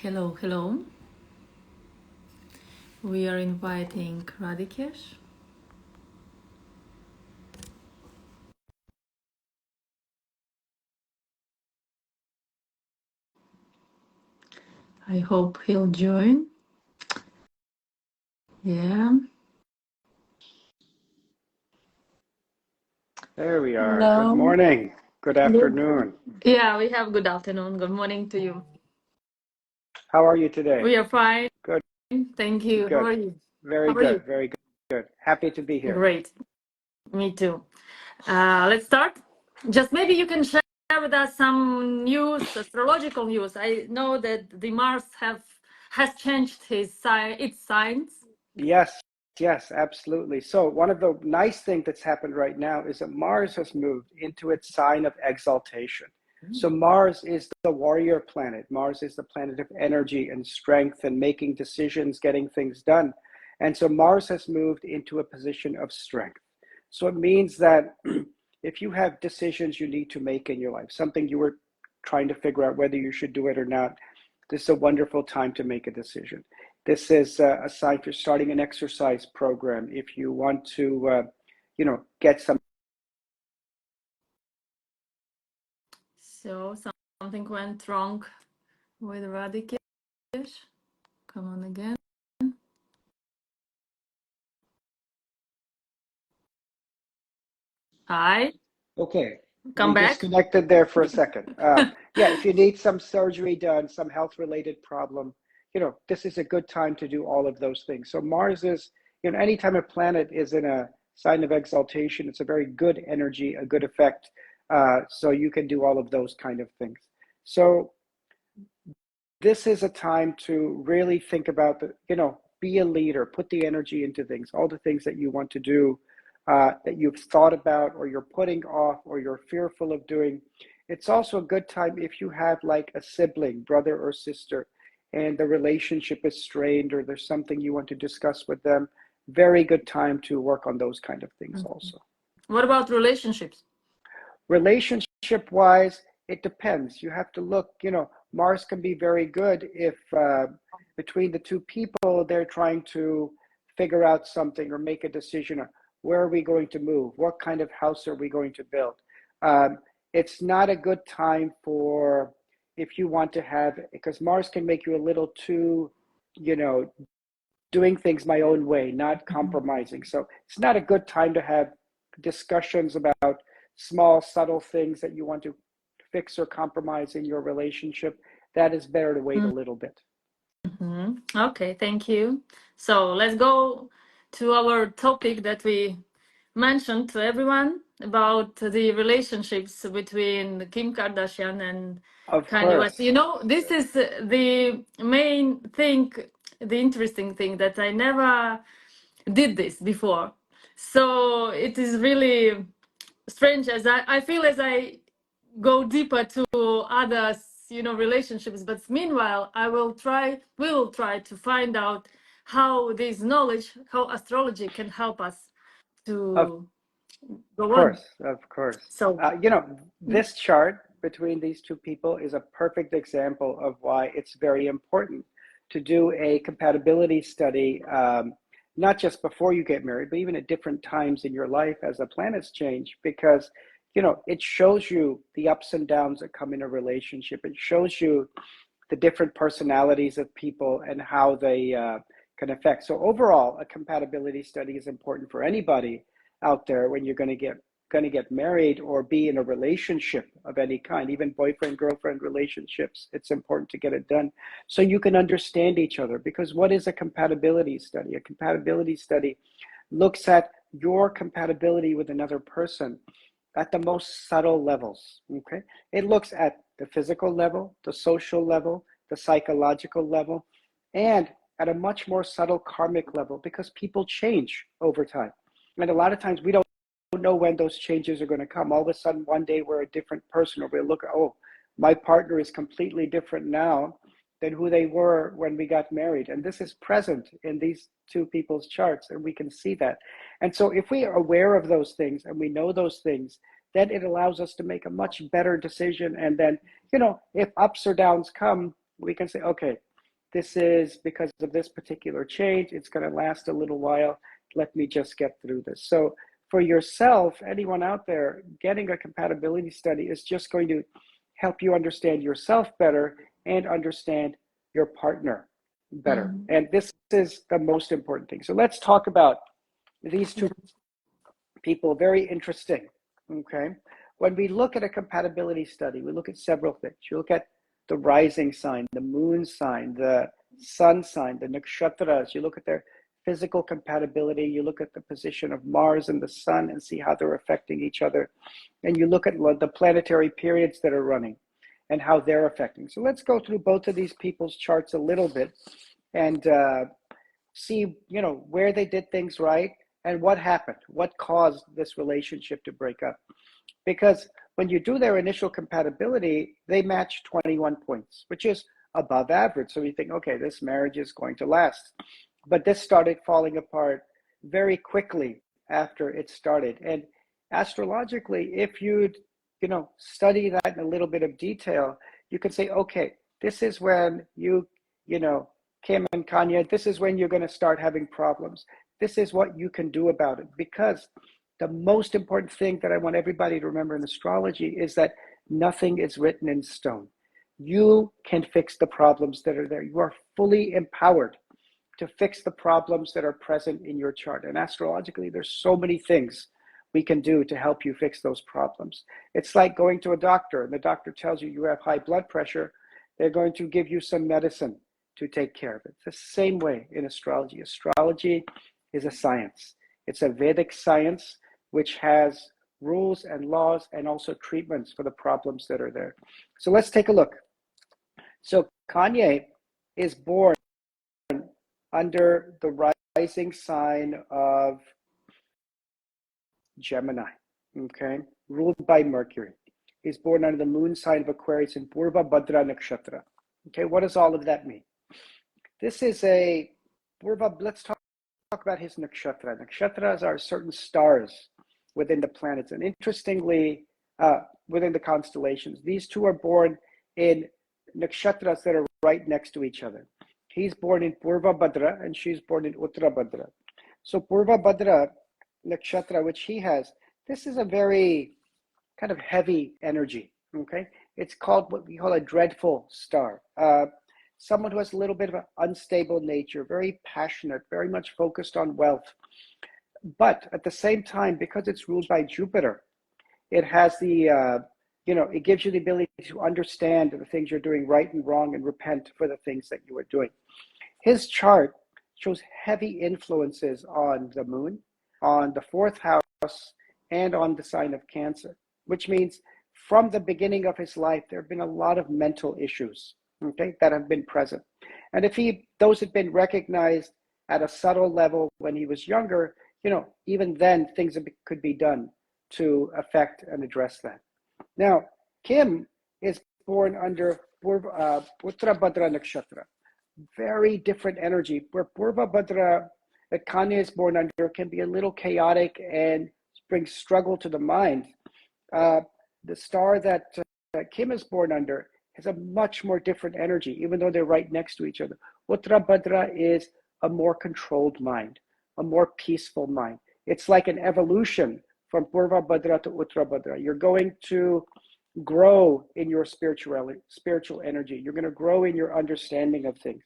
Hello, hello. We are inviting Radhikesh. I hope he'll join. Yeah. There we are. Good Hello. morning. Good afternoon. Yeah, we have good afternoon. Good morning to you. How are you today? We are fine. Good, Thank you. How good. are you? Very How are you? good, very good. Happy to be here. Great. Me too. Let's start. Just maybe you can share with us some news, astrological news. I know that the Mars has changed its signs. Yes, yes, absolutely. So one of the nice things that's happened right now is that Mars has moved into its sign of exaltation. So Mars is the warrior planet. Mars is the planet of energy and strength and making decisions, getting things done. And so Mars has moved into a position of strength. So it means that if you have decisions you need to make in your life, something you were trying to figure out whether you should do it or not, this is a wonderful time to make a decision. This is a sign for starting an exercise program if you want to, get some. So something went wrong with Radhikesh. Come on again. Hi. Okay, Come we back. disconnected there for a second. Yeah, if you need some surgery done, some health-related problem, this is a good time to do all of those things. So Mars is, anytime a planet is in a sign of exaltation, it's a very good energy, a good effect. So you can do all of those kind of things. So this is a time to really think about be a leader, put the energy into things, all the things that you want to do, that you've thought about or you're putting off or you're fearful of doing. It's also a good time if you have like a sibling, brother or sister, and the relationship is strained or there's something you want to discuss with them. Very good time to work on those kind of things also. What about relationships? Relationship wise, it depends. You have to look, Mars can be very good if between the two people they're trying to figure out something or make a decision. Where are we going to move? What kind of house are we going to build? It's not a good time for if you want to have, because Mars can make you a little too, doing things my own way, not compromising. So it's not a good time to have discussions about small, subtle things that you want to fix or compromise in your relationship. That is better to wait a little bit. Okay, thank you. So let's go to our topic that we mentioned to everyone about the relationships between Kim Kardashian and Of Kanye West. course. This is the main thing, the interesting thing that I never did this before. So it is really strange as I feel as I go deeper to others, relationships. But meanwhile, we will try to find out how this knowledge, how astrology can help us Of to go on. course. Of course. So, This chart between these two people is a perfect example of why it's very important to do a compatibility study, not just before you get married, but even at different times in your life as the planets change, because it shows you the ups and downs that come in a relationship. It shows you the different personalities of people and how they can affect. So overall, a compatibility study is important for anybody out there when you're going to get married or be in a relationship of any kind, even boyfriend girlfriend relationships. It's important to get it done so you can understand each other. Because what is a compatibility study? A compatibility study looks at your compatibility with another person at the most subtle levels. Okay, it looks at the physical level, the social level, the psychological level, and at a much more subtle karmic level, because people change over time, and a lot of times we don't know when those changes are going to come. All of a sudden one day we're a different person, or we look, oh, my partner is completely different now than who they were when we got married. And this is present in these two people's charts, and we can see that. And so if we are aware of those things and we know those things, then it allows us to make a much better decision. And then, if ups or downs come, we can say, okay, This is because of this particular change. It's going to last a little while. Let me just get through this. So for yourself, anyone out there, getting a compatibility study is just going to help you understand yourself better and understand your partner better. And this is the most important thing. So let's talk about these two people. Very interesting. Okay. When we look at a compatibility study, we look at several things. You look at the rising sign, the moon sign, the sun sign, the nakshatras. You look at their physical compatibility. You look at the position of Mars and the sun and see how they're affecting each other. And you look at the planetary periods that are running and how they're affecting. So let's go through both of these people's charts a little bit and see, where they did things right and what happened, what caused this relationship to break up. Because when you do their initial compatibility, they match 21 points, which is above average. So you think, okay, this marriage is going to last. But this started falling apart very quickly after it started. And astrologically, if you'd, study that in a little bit of detail, you could say, okay, this is when Kim and Kanye, this is when you're going to start having problems. This is what you can do about it. Because the most important thing that I want everybody to remember in astrology is that nothing is written in stone. You can fix the problems that are there. You are fully empowered to fix the problems that are present in your chart. And astrologically, there's so many things we can do to help you fix those problems. It's like going to a doctor and the doctor tells you have high blood pressure. They're going to give you some medicine to take care of it. It's the same way in astrology. Astrology is a science. It's a Vedic science which has rules and laws and also treatments for the problems that are there. So let's take a look. So Kanye is born under the rising sign of Gemini, okay, ruled by Mercury. He's born under the moon sign of Aquarius in Purva Bhadra Nakshatra. Okay, what does all of that mean? This is a Purva, let's talk about his nakshatra. Nakshatras are certain stars within the planets. And interestingly, within the constellations, these two are born in nakshatras that are right next to each other. He's born in Purva Bhadra and she's born in Uttara Bhadra. So Purva Bhadra nakshatra, which he has, this is a very kind of heavy energy, okay? It's called what we call a dreadful star. Someone who has a little bit of an unstable nature, very passionate, very much focused on wealth. But at the same time, because it's ruled by Jupiter, it has the, it gives you the ability to understand the things you're doing right and wrong and repent for the things that you are doing. His chart shows heavy influences on the moon, on the fourth house, and on the sign of Cancer, which means from the beginning of his life, there have been a lot of mental issues, okay, that have been present. And if those had been recognized at a subtle level when he was younger, even then things could be done to affect and address that. Now, Kim is born under Uttara Bhadra Nakshatra. Very different energy. Where Purva Bhadra, that Kanye is born under, can be a little chaotic and bring struggle to the mind. The star that Kim is born under has a much more different energy, even though they're right next to each other. Uttara Bhadra is a more controlled mind, a more peaceful mind. It's like an evolution from Purva Bhadra to Uttara Bhadra. You're going to grow in your spiritual energy. You're going to grow in your understanding of things.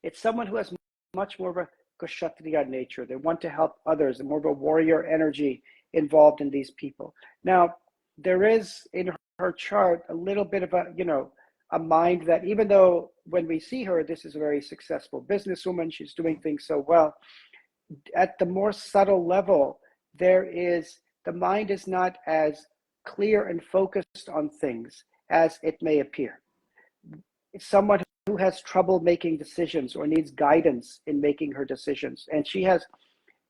It's someone who has much more of a Kshatriya nature. They want to help others, and more of a warrior energy involved in these people. Now, there is in her chart a little bit of a mind that, even though when we see her, this is a very successful businesswoman, she's doing things so well, at the more subtle level, the mind is not as clear and focused on things as it may appear. It's someone who has trouble making decisions or needs guidance in making her decisions. And she has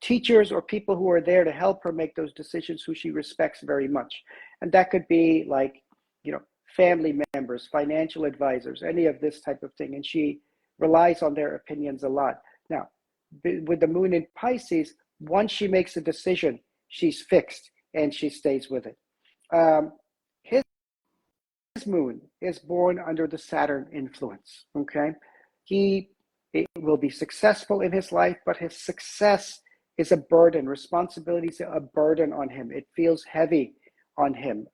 teachers or people who are there to help her make those decisions who she respects very much. And that could be like, family members, financial advisors, any of this type of thing. And she relies on their opinions a lot. Now, with the moon in Pisces, once she makes a decision, she's fixed and she stays with it. His his moon is born under the Saturn influence, okay? He will be successful in his life, but his success is a burden. Responsibility is a burden on him. It feels heavy on him.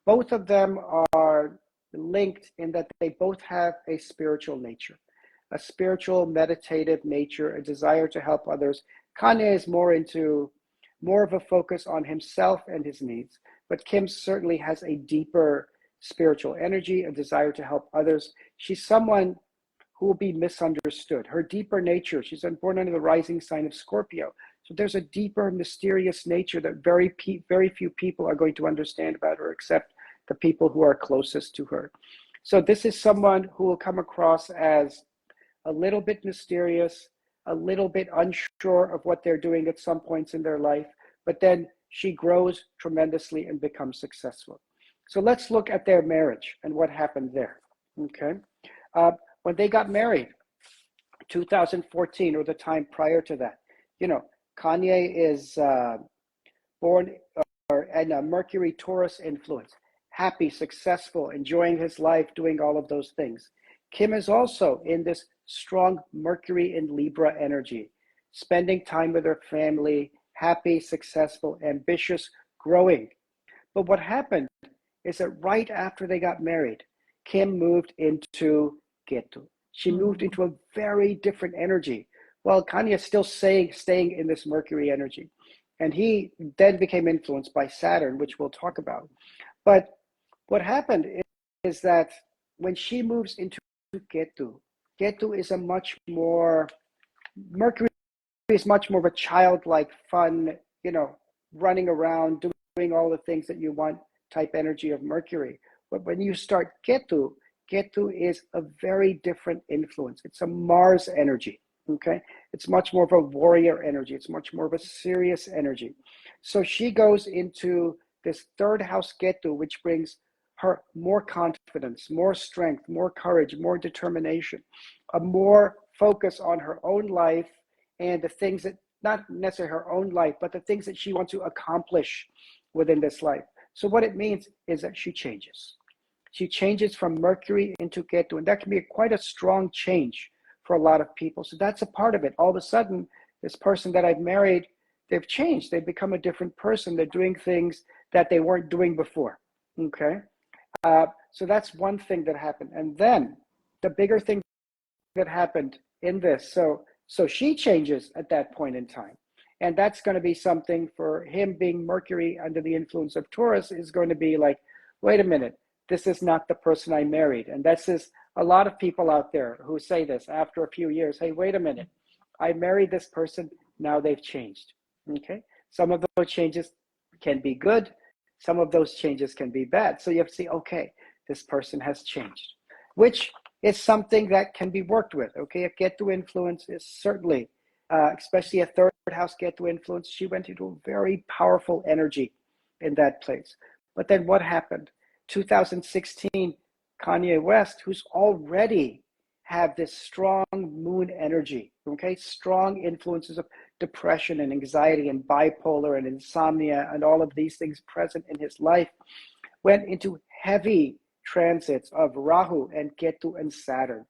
Both of them are linked in that they both have a spiritual nature, a spiritual, meditative nature, a desire to help others. Kanye is more of a focus on himself and his needs, but Kim certainly has a deeper spiritual energy, a desire to help others. She's someone who will be misunderstood. Her deeper nature, she's born under the rising sign of Scorpio. So there's a deeper, mysterious nature that very few people are going to understand about her, except the people who are closest to her. So this is someone who will come across as a little bit mysterious, a little bit unsure of what they're doing at some points in their life, but then she grows tremendously and becomes successful. So let's look at their marriage and what happened there, okay? When they got married, 2014 or the time prior to that, Kanye is born in a Mercury Taurus influence, happy, successful, enjoying his life, doing all of those things. Kim is also in this strong Mercury in Libra energy, spending time with her family, happy, successful, ambitious, growing. But what happened is that right after they got married, Kim moved into Ketu. She moved into a very different energy, while Kanye is still staying in this Mercury energy. And he then became influenced by Saturn, which we'll talk about. But what happened is that when she moves into Ketu, Ketu is Mercury is much more of a childlike, fun, running around, doing all the things that you want type energy of Mercury. But when you start Ketu is a very different influence. It's a Mars energy, okay? It's much more of a warrior energy. It's much more of a serious energy. So she goes into this third house Ketu, which brings her more confidence, more strength, more courage, more determination, a more focus on her own life and the things that, not necessarily her own life, but the things that she wants to accomplish within this life. So what it means is that she changes. She changes from Mercury into Ketu, and that can be quite a strong change for a lot of people. So that's a part of it. All of a sudden, this person that I've married, they've changed. They've become a different person. They're doing things that they weren't doing before, okay? So that's one thing that happened. And then the bigger thing that happened in this, so she changes at that point in time. And that's going to be something for him being Mercury under the influence of Taurus is going to be like, wait a minute, this is not the person I married. And that's a lot of people out there who say this after a few years, hey, wait a minute, I married this person, now they've changed, okay? Some of those changes can be good, some of those changes can be bad. So you have to see, okay, this person has changed, which is something that can be worked with, okay? A Ketu influence is certainly, especially a third house Ketu influence, she went into a very powerful energy in that place. But then what happened? 2016, Kanye West, who's already have this strong moon energy, okay? Strong influences of depression and anxiety and bipolar and insomnia and all of these things present in his life, went into heavy transits of Rahu and Ketu and Saturn.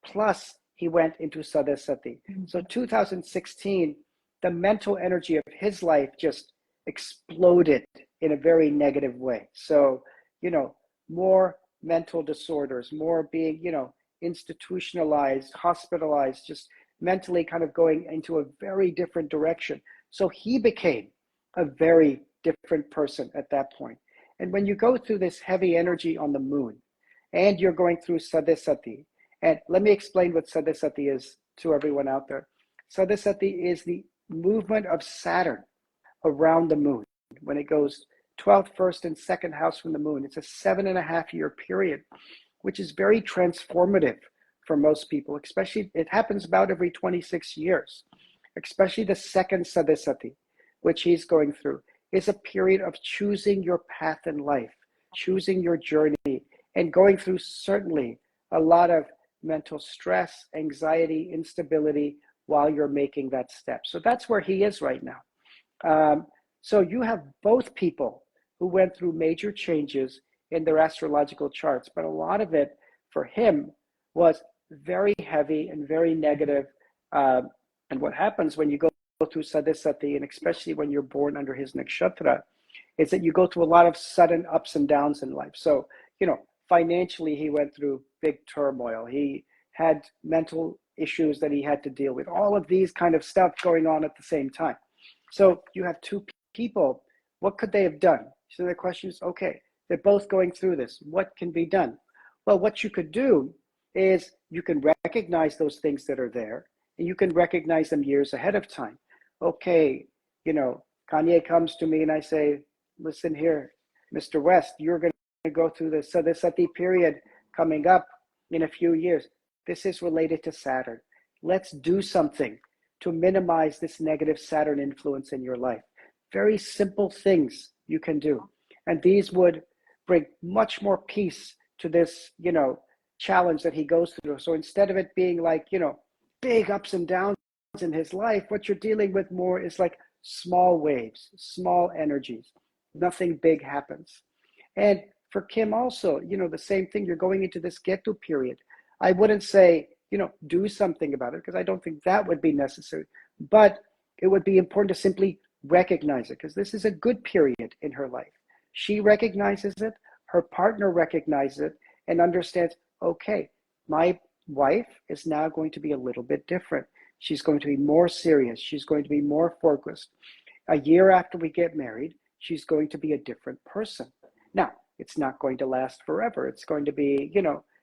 Plus, he went into Sadasati. So 2016, the mental energy of his life just exploded in a very negative way. So, more mental disorders, more being, institutionalized, hospitalized, just mentally kind of going into a very different direction. So he became a very different person at that point. And when you go through this heavy energy on the moon and you're going through Sadasati, and let me explain what Sadasati is to everyone out there. Sadasati is the movement of Saturn around the moon when it goes 12th, 1st, and 2nd house from the moon. It's a 7.5-year period, which is very transformative for most people, especially it happens about every 26 years, especially the second Sadasati, which he's going through, is a period of choosing your path in life, choosing your journey, and going through certainly a lot of mental stress, anxiety, instability while you're making that step. So that's where he is right now. So you have both people who went through major changes in their astrological charts, but a lot of it for him was very heavy and very negative. And what happens when you go through Sadesati, and especially when you're born under his nakshatra, is that you go through a lot of sudden ups and downs in life. So, financially, he went through big turmoil. He had mental issues that he had to deal with, all of these kind of stuff going on at the same time. So you have two people. What could they have done? So the question is, okay, they're both going through this. What can be done? Well, what you could do is you can recognize those things that are there, and you can recognize them years ahead of time. Okay, Kanye comes to me and I say, listen here, Mr. West, you're going to go through the Sadesati period coming up in a few years. This is related to Saturn. Let's do something to minimize this negative Saturn influence in your life. Very simple things you can do. And these would bring much more peace to this, challenge that he goes through. So instead of it being like, big ups and downs in his life, what you're dealing with more is like small waves, small energies. Nothing big happens. And for Kim also, the same thing. You're going into this Ketu period. I wouldn't say, do something about it, because I don't think that would be necessary. But it would be important to simply recognize it, because this is a good period in her life. She recognizes it, her partner recognizes it, and understands, okay, my wife is now going to be a little bit different. She's going to be more serious. She's going to be more focused. A year after we get married, she's going to be a different person. Now, it's not going to last forever. It's going to be,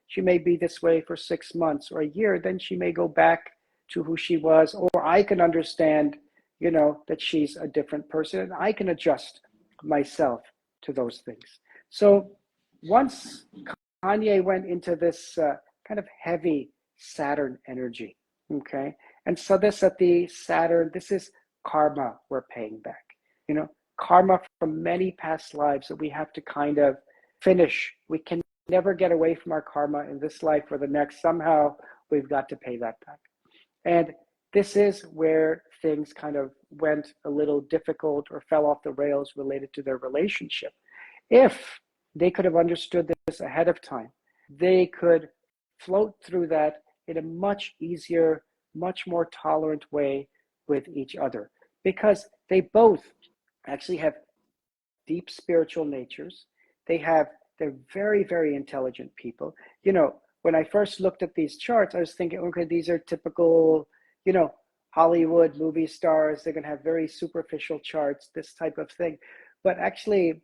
she may be this way for 6 months or a year, then she may go back to who she was, or I can understand, that she's a different person, and I can adjust myself to those things. So once Kanye went into this kind of heavy Saturn energy, okay, and Sadesati, Saturn, this is karma we're paying back, karma from many past lives that we have to kind of finish. We can never get away from our karma in this life or the next. Somehow we've got to pay that back. And this is where things kind of went a little difficult or fell off the rails related to their relationship. If they could have understood this ahead of time, they could float through that in a much easier, much more tolerant way with each other, because they both actually have deep spiritual natures. They're very, very intelligent people. When I first looked at these charts, I was thinking, okay, these are typical, Hollywood movie stars. They're going to have very superficial charts, this type of thing. But actually,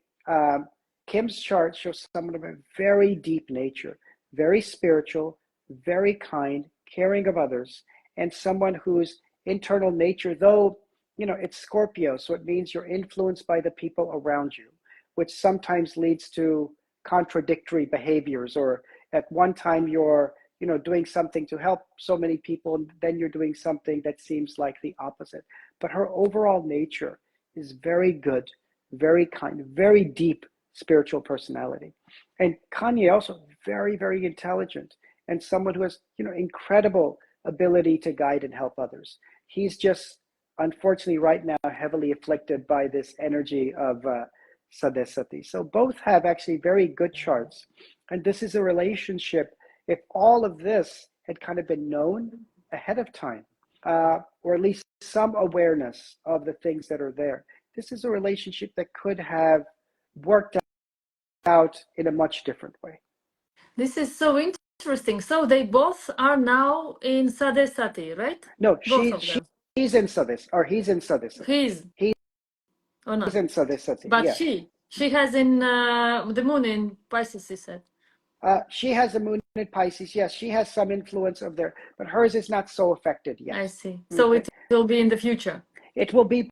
Kim's chart shows someone of a very deep nature, very spiritual, very kind, caring of others, and someone whose internal nature, though, it's Scorpio, so it means you're influenced by the people around you, which sometimes leads to contradictory behaviors, or at one time you're doing something to help so many people, and then you're doing something that seems like the opposite. But her overall nature is very good, very kind, very deep spiritual personality. And Kanye also very, very intelligent, and someone who has incredible ability to guide and help others. He's just unfortunately right now heavily afflicted by this energy of Sadesati. So both have actually very good charts. And this is a relationship, if all of this had kind of been known ahead of time, or at least some awareness of the things that are there, this is a relationship that could have worked out in a much different way. This is so interesting. So they both are now in Sadesati, right? No, both of them. He's in Sadesati, or he's in Sadesati. He's or not? He's in Sadesati, But yeah. she has in the moon in Pisces, he said. She has a moon in Pisces. Yes, she has some influence of there, but hers is not so affected yet. I see. So it will be in the future. It will be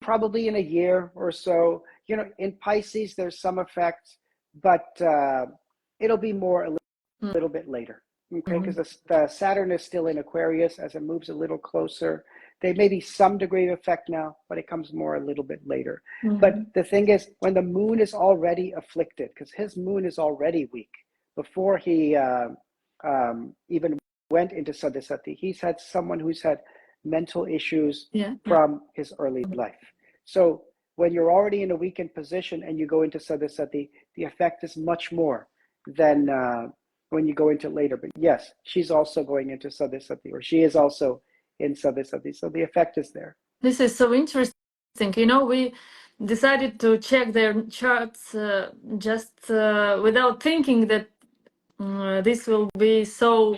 probably in a year or so. In Pisces, there's some effect, but it'll be more a little bit later. Okay, because the Saturn is still in Aquarius. As it moves a little closer, there may be some degree of effect now, but it comes more a little bit later. But the thing is, when the moon is already afflicted, because his moon is already weak, before he even went into Sadesati, he's had someone who's had mental issues from his early life. So when you're already in a weakened position and you go into Sadasati, the effect is much more than when you go into later. But yes, she's also going into Sadasati, or she is also in Sadasati. So the effect is there. This is so interesting. You know, we decided to check their charts just without thinking that this will be so.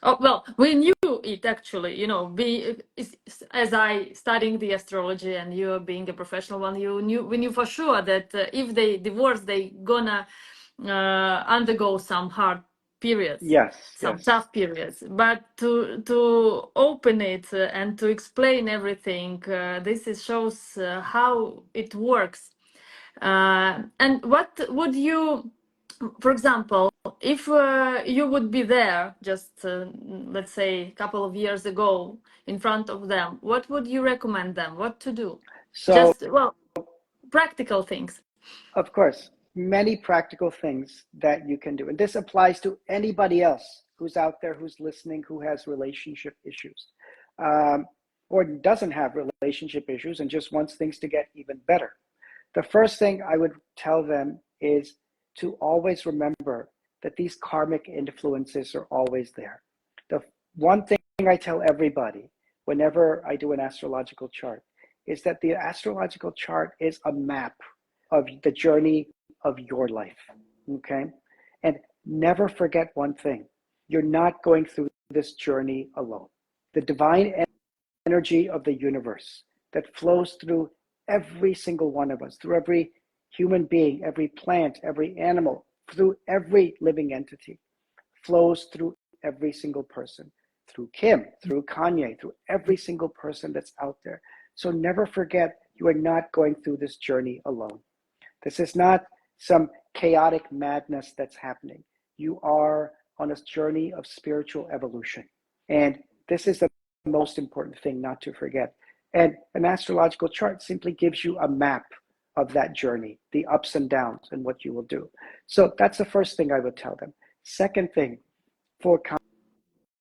Oh, well, we knew it actually, you know, as I studying the astrology and you being a professional one, we knew for sure that if they divorce, they gonna undergo some hard periods, Yes, some yes. tough periods. But to open it and to explain everything, shows how it works. And what would you, for example, if you would be there just let's say a couple of years ago in front of them, what would you recommend them what to do? So, Just, well, practical things. of course, many practical things that you can do. And this applies to anybody else who's out there, who's listening, who has relationship issues, or doesn't have relationship issues and just wants things to get even better. The first thing I would tell them is to always remember that these karmic influences are always there. The one thing I tell everybody whenever I do an astrological chart is that the astrological chart is a map of the journey of your life, okay? And never forget one thing. You're not going through this journey alone. The divine energy of the universe that flows through every single one of us, through every human being, every plant, every animal, through every living entity, flows through every single person, through Kim, through Kanye, through every single person that's out there. So never forget, you are not going through this journey alone. This is not some chaotic madness that's happening. You are on a journey of spiritual evolution. And this is the most important thing not to forget. And an astrological chart simply gives you a map of that journey, the ups and downs, and what you will do. So that's the first thing I would tell them. Second thing, for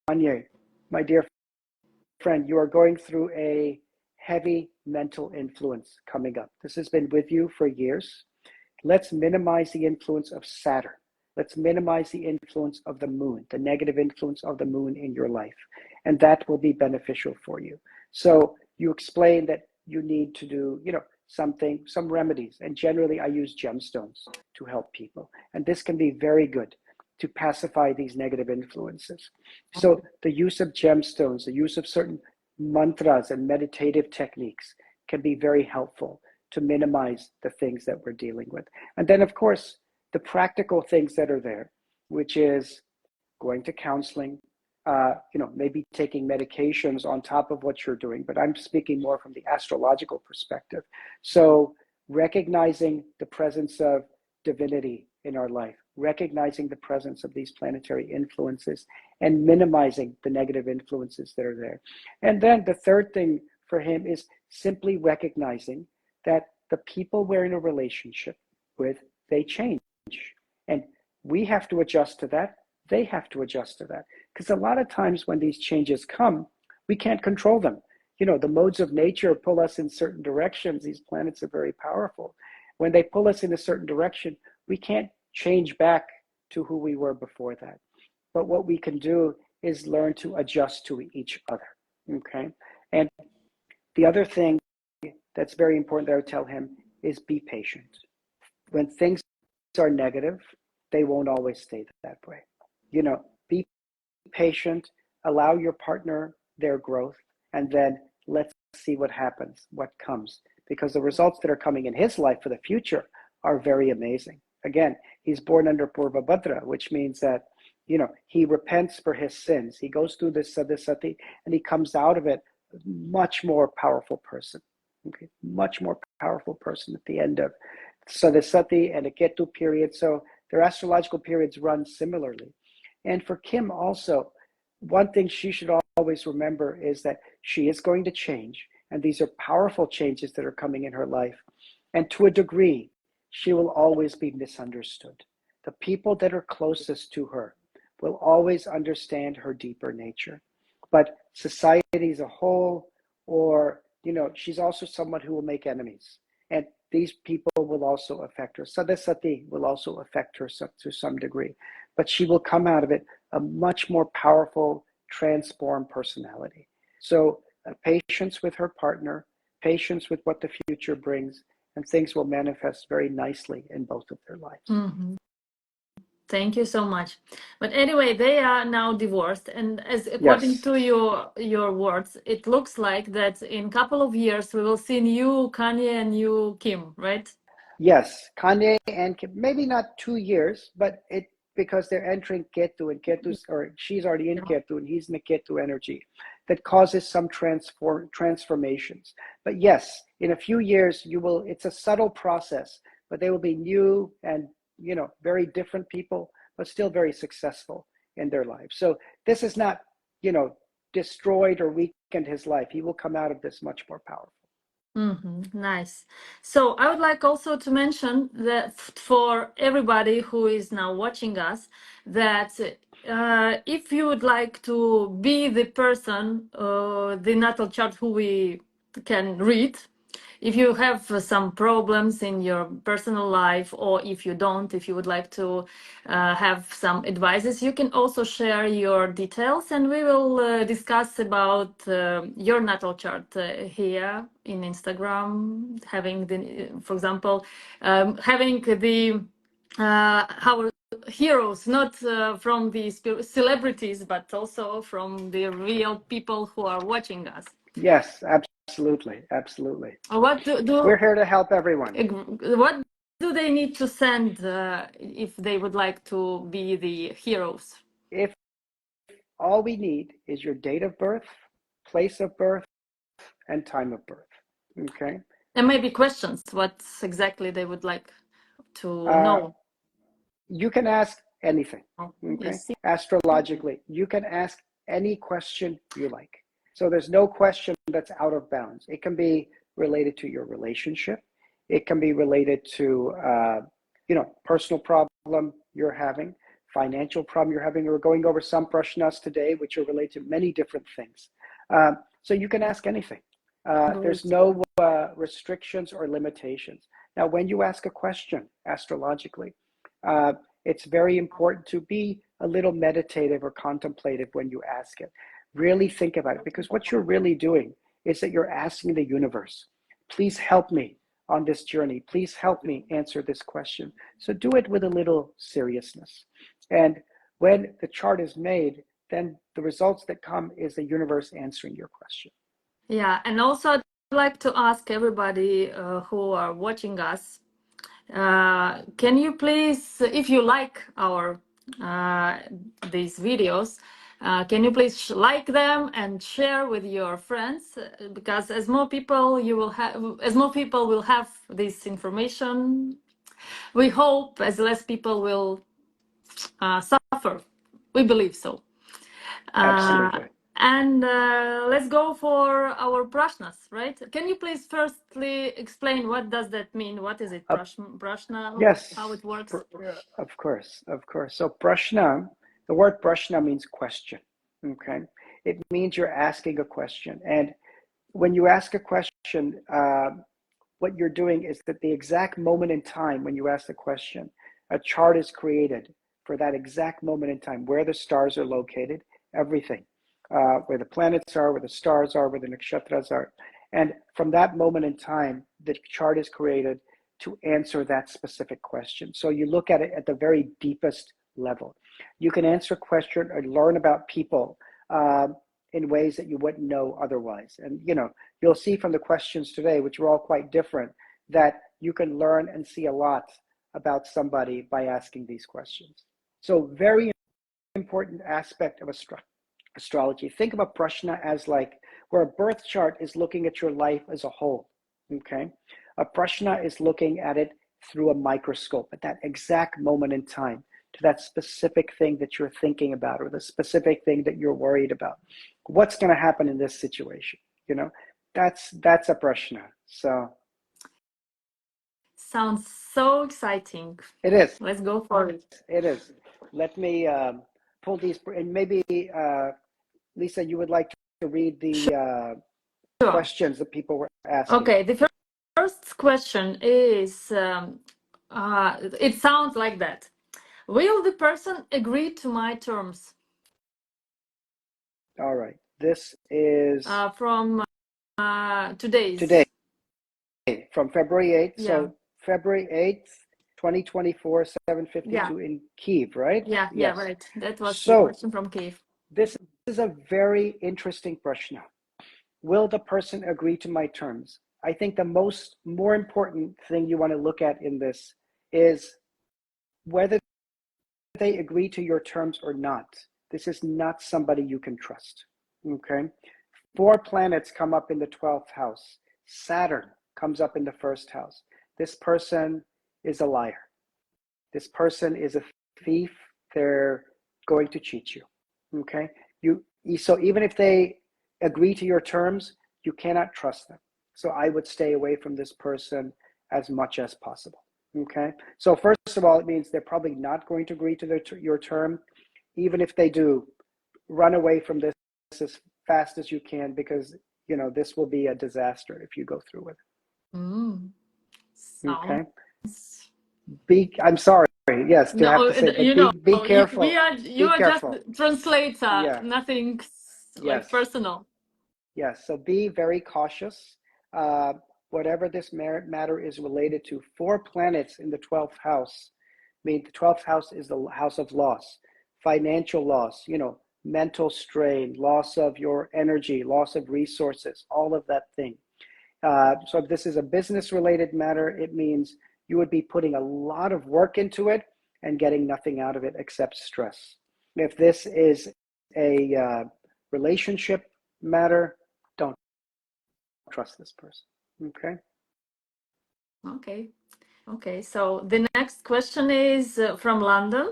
Kanye, my dear friend, you are going through a heavy mental influence coming up. This has been with you for years. Let's minimize the influence of Saturn. Let's minimize the influence of the moon, the negative influence of the moon in your life. And that will be beneficial for you. So you explain that you need to do, some remedies. And generally I use gemstones to help people. And this can be very good to pacify these negative influences. So the use of gemstones, the use of certain mantras and meditative techniques can be very helpful to minimize the things that we're dealing with. And then, of course, the practical things that are there, which is going to counseling, maybe taking medications on top of what you're doing, but I'm speaking more from the astrological perspective. So recognizing the presence of divinity in our life, recognizing the presence of these planetary influences, and minimizing the negative influences that are there. And then the third thing for him is simply recognizing that the people we're in a relationship with, they change. And we have to adjust to that. They have to adjust to that. Because a lot of times when these changes come, we can't control them. The modes of nature pull us in certain directions. These planets are very powerful. When they pull us in a certain direction, we can't change back to who we were before that. But what we can do is learn to adjust to each other, okay? And the other thing that's very important that I would tell him is be patient. When things are negative, they won't always stay that way. Be patient, allow your partner their growth, and then let's see what happens, what comes. Because the results that are coming in his life for the future are very amazing. Again, he's born under Purva Bhadra, which means that, he repents for his sins. He goes through this sadhasati and he comes out of it a much more powerful person. Okay, much more powerful person at the end of sadhasati and a Ketu period. So their astrological periods run similarly. And for Kim also, one thing she should always remember is that she is going to change. And these are powerful changes that are coming in her life. And to a degree, she will always be misunderstood. The people that are closest to her will always understand her deeper nature. But society as a whole, or, she's also someone who will make enemies. And these people will also affect her. Sadasati will also affect her to some degree, but she will come out of it a much more powerful, transformed personality. So patience with her partner, patience with what the future brings, and things will manifest very nicely in both of their lives. Mm-hmm. Thank you so much. But anyway, they are now divorced, and as according Yes. to your words, it looks like that in a couple of years we will see new Kanye and new Kim, right? Yes, Kanye and Kim, maybe not 2 years, but because they're entering Ketu, and Ketu's, or she's already in Ketu and he's in the Ketu energy, that causes some transformations. But yes, in a few years it's a subtle process, but they will be new and very different people, but still very successful in their lives. So this is not destroyed or weakened his life. He will come out of this much more powerful. Mm-hmm. Nice. So I would like also to mention that for everybody who is now watching us, that if you would like to be the person, the natal chart who we can read, if you have some problems in your personal life, or if you don't, if you would like to have some advices, you can also share your details, and we will discuss about your natal chart here in Instagram, having the, for example, having the our heroes, not from the celebrities, but also from the real people who are watching us. Yes, absolutely. What We're here to help everyone. what do they need to send if they would like to be the heroes? If all we need is your date of birth, place of birth, and time of birth. Okay. And maybe questions, what exactly they would like to Uh, know. you can ask anything. You Okay. see? Astrologically, you can ask any question you like. So there's no question that's out of bounds. It can be related to your relationship. It can be related to, personal problem you're having, financial problem you're having. We're going over some prashnas today, which are related to many different things. So you can ask anything. There's no restrictions or limitations. Now, when you ask a question astrologically, it's very important to be a little meditative or contemplative when you ask it. Really think about it, because what you're really doing is that you're asking the universe, please help me on this journey. Please help me answer this question. So do it with a little seriousness. And when the chart is made, then the results that come is the universe answering your question. Yeah, and also I'd like to ask everybody who are watching us, can you please, if you like our these videos, can you please like them and share with your friends? Because as more people will have this information, we hope as less people will suffer. We believe so. Absolutely. And let's go for our prashnas, right? Can you please firstly explain what does that mean? What is it, prashna? How Yes, it works? of course, of course. So prashna, the word prashna means question. Okay, it means you're asking a question, and when you ask a question, what you're doing is that the exact moment in time when you ask the question, a chart is created for that exact moment in time, where the stars are located, everything, where the planets are, where the stars are, where the nakshatras are. And from that moment in time, the chart is created to answer that specific question. So you look at it at the very deepest level. You can answer a question or learn about people in ways that you wouldn't know otherwise. And you'll see from the questions today, which are all quite different, that you can learn and see a lot about somebody by asking these questions. So very important aspect of astrology. Think of a prashna as like where a birth chart is looking at your life as a whole. Okay, a prashna is looking at it through a microscope at that exact moment in time, to that specific thing that you're thinking about, or the specific thing that you're worried about. What's going to happen in this situation? That's a prashna. So Sounds so exciting. it is. Let's go for it. It is. Let me pull these, and maybe Lisa, you would like to read the Sure. questions that people were asking. Okay, the first question is, it sounds like that. Will the person agree to my terms? All right. This is From today's. today, from February 8th. Yeah. So February 8th, 2024, 7:52 Yeah. in Kyiv, right? Yeah, Yes. right. That was the So question from Kiev. this is a very interesting question. Will the person agree to my terms? I think the more important thing you want to look at in this is whether they agree to your terms or not. This is not somebody you can trust. Okay? 4 planets come up in the 12th house. Saturn comes up in the first house. This person is a liar. This person is a thief. They're going to cheat you. Okay? So even if they agree to your terms, you cannot trust them. So I would stay away from this person as much as possible. Okay? So first of all, it means they're probably not going to agree to your term. Even if they do, run away from this as fast as you can, because this will be a disaster if you go through with it. Okay? I'm sorry, yes, to have No, to say, but you know, be careful. you Be are just careful. translator, Yeah. nothing like Yes. personal. Yes. So be very cautious. Uh, Whatever this matter is related to, 4 planets in the 12th house. I mean, the 12th house is the house of loss, financial loss, mental strain, loss of your energy, loss of resources, all of that thing. So if this is a business related matter, it means you would be putting a lot of work into it and getting nothing out of it except stress. If this is a relationship matter, don't trust this person. Okay. Okay. So the next question is from London.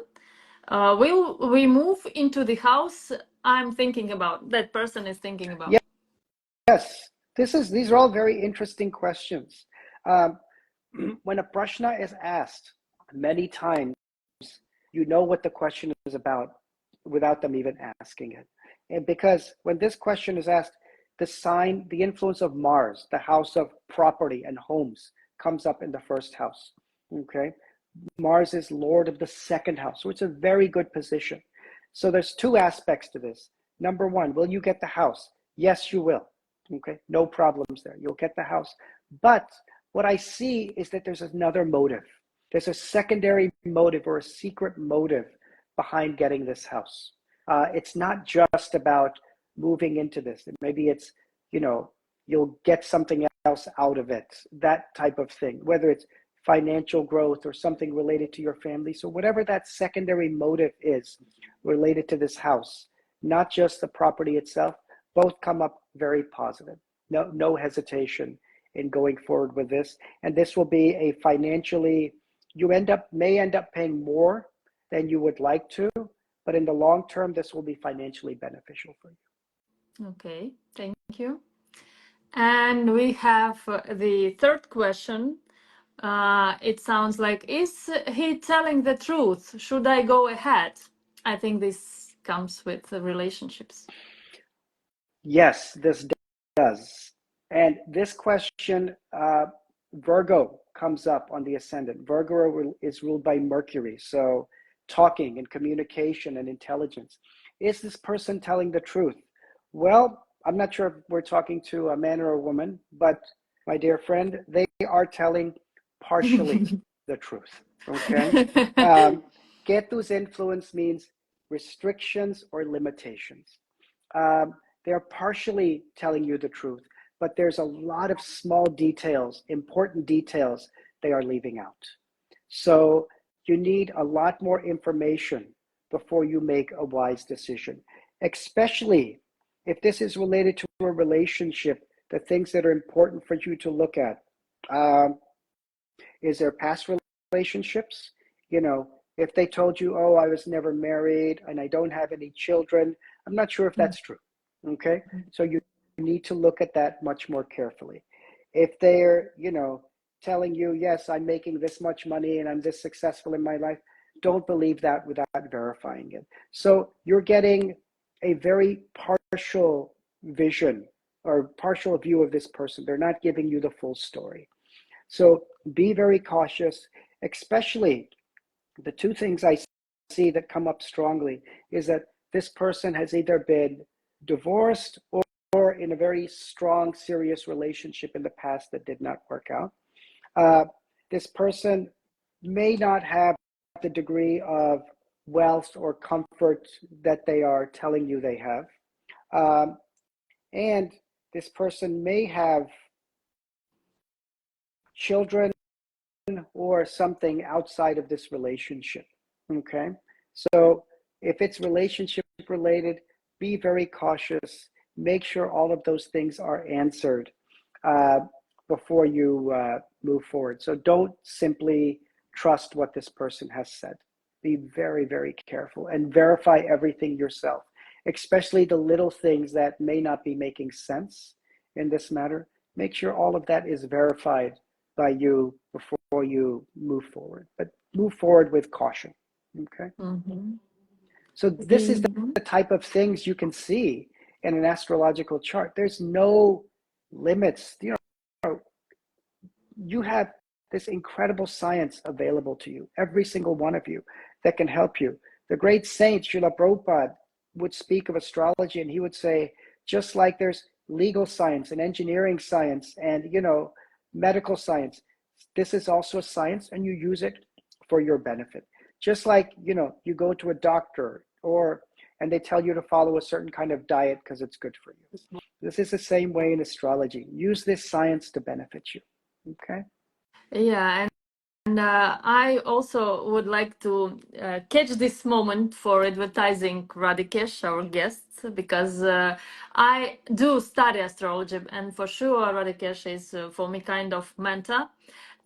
Will we move into the house I'm thinking about? That person is thinking about. Yes. These are all very interesting questions. When a prashna is asked many times, you know what the question is about without them even asking it. And because when this question is asked, the influence of Mars, the house of property and homes, comes up in the first house. Okay. Mars is Lord of the second house, so it's a very good position. So there's 2 aspects to this. Number 1, will you get the house? Yes, you will. Okay, no problems there. You'll get the house. But what I see is that there's another motive. There's a secondary motive or a secret motive behind getting this house. It's not just about moving into this. Maybe it's, you'll get something else out of it, that type of thing, whether it's financial growth or something related to your family. So whatever that secondary motive is related to this house, not just the property itself, both come up very positive. No hesitation in going forward with this. And this will be a financially, you may end up paying more than you would like to, but in the long term, this will be financially beneficial for you. Okay, thank you. And we have the third question. It sounds like, is he telling the truth? Should I go ahead? I think this comes with the relationships. Yes, this does. And this question, Virgo comes up on the ascendant. Virgo is ruled by Mercury. So talking and communication and intelligence. Is this person telling the truth? Well, I'm not sure if we're talking to a man or a woman, but my dear friend, they are telling partially the truth. Okay. Ketu's influence means restrictions or limitations. They're partially telling you the truth, but there's a lot of small details, important details they are leaving out. So you need a lot more information before you make a wise decision, especially if this is related to a relationship. The things that are important for you to look at, is there past relationships? If they told you, oh, I was never married and I don't have any children, I'm not sure if that's true. Okay. So you need to look at that much more carefully. If they're, telling you, yes, I'm making this much money and I'm this successful in my life, don't believe that without verifying it. So you're getting a very partial vision or partial view of this person. They're not giving you the full story. So be very cautious, especially the two things I see that come up strongly is that this person has either been divorced or in a very strong, serious relationship in the past that did not work out. This person may not have the degree of wealth or comfort that they are telling you they have. And this person may have children or something outside of this relationship. Okay. So if it's relationship related, be very cautious. Make sure all of those things are answered before you move forward. So don't simply trust what this person has said. Be very, very careful and verify everything yourself, especially the little things that may not be making sense in this matter. Make sure all of that is verified by you before you move forward, but move forward with caution. Okay. Mm-hmm. So this is the type of things you can see in an astrological chart. There's no limits. You have this incredible science available to you, every single one of you, that can help you. The great saint Srila Prabhupada would speak of astrology, and he would say, just like there's legal science and engineering science and medical science, this is also a science, and you use it for your benefit. Just like you go to a doctor and they tell you to follow a certain kind of diet because it's good for you. This is the same way in astrology. Use this science to benefit you. Okay. Yeah, and I also would like to catch this moment for advertising Radhikesh, our guest, because I do study astrology, and for sure Radhikesh is for me kind of mentor.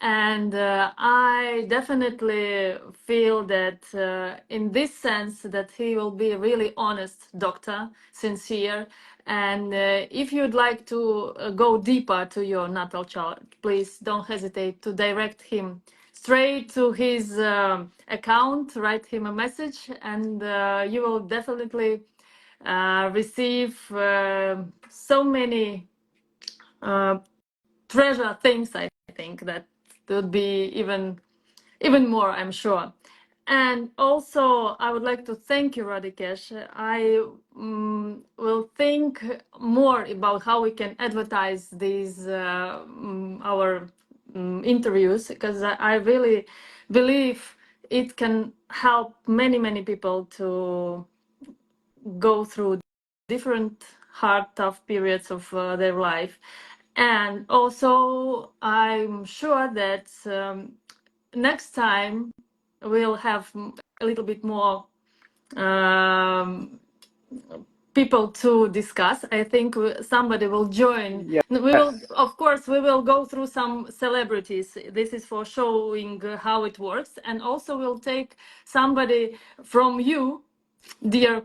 And I definitely feel that in this sense that he will be a really honest doctor, sincere. And if you'd like to go deeper to your natal chart, please don't hesitate to direct him straight to his account, write him a message, and you will definitely receive so many treasure things. I think that would be even more, I'm sure. And also, I would like to thank you, Radhikesh. I will think more about how we can advertise these our interviews, because I really believe it can help many people to go through different hard, tough periods of their life. And also, I'm sure that next time we'll have a little bit more people to discuss. I think somebody will join. Yes. We will, of course, we will go through some celebrities. This is for showing how it works. And also we'll take somebody from you, dear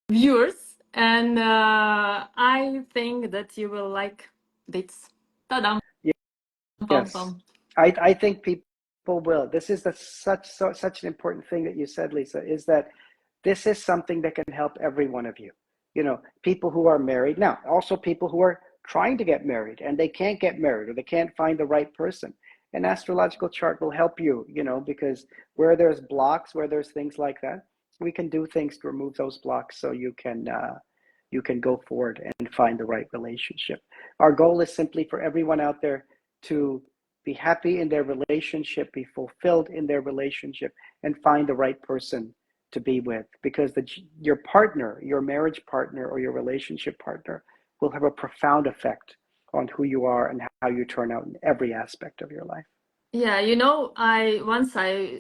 viewers. And I think that you will like this. Ta-dam. Yes. I think people will. This is such an important thing that you said, Lisa, is that this is something that can help every one of you. People who are married now, also people who are trying to get married and they can't get married or they can't find the right person. An astrological chart will help you, because where there's blocks, where there's things like that, we can do things to remove those blocks so you can go forward and find the right relationship. Our goal is simply for everyone out there to be happy in their relationship, be fulfilled in their relationship, and find the right person to be with, because your partner, your marriage partner or your relationship partner will have a profound effect on who you are and how you turn out in every aspect of your life. Yeah, I once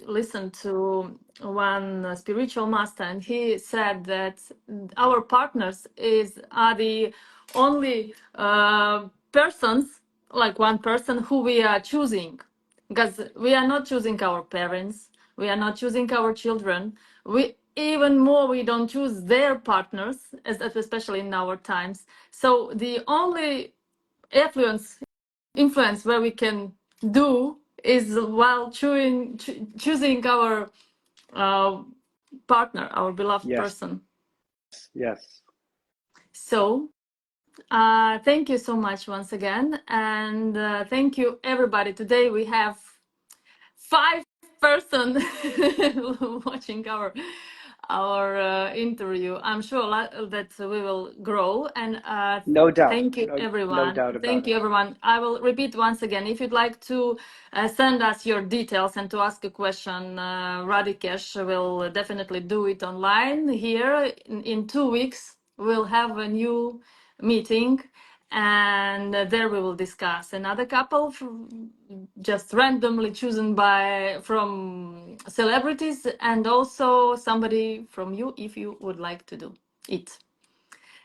listened to one spiritual master, and he said that our partners are the only persons, like one person who we are choosing, because we are not choosing our parents, we are not choosing our children. We don't choose their partners, especially in our times. So the only influence where we can do is while choosing our partner, our beloved person. Yes. So Thank you so much once again, and thank you everybody. Today we have 5 person watching our interview. I'm sure that we will grow, and No doubt, thank you no everyone. doubt about Thank it. you everyone. I will repeat once again. If you'd like to send us your details and to ask a question, Radhikesh will definitely do it online. Here in 2 weeks we'll have a new meeting, and there we will discuss another couple just randomly chosen by from celebrities, and also somebody from you if you would like to do it.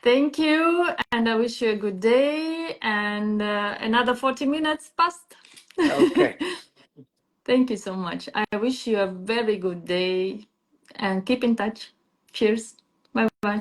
Thank you, and I wish you a good day, and another 40 minutes passed. Okay. Thank you so much. I wish you a very good day, and keep in touch. Cheers. Bye bye.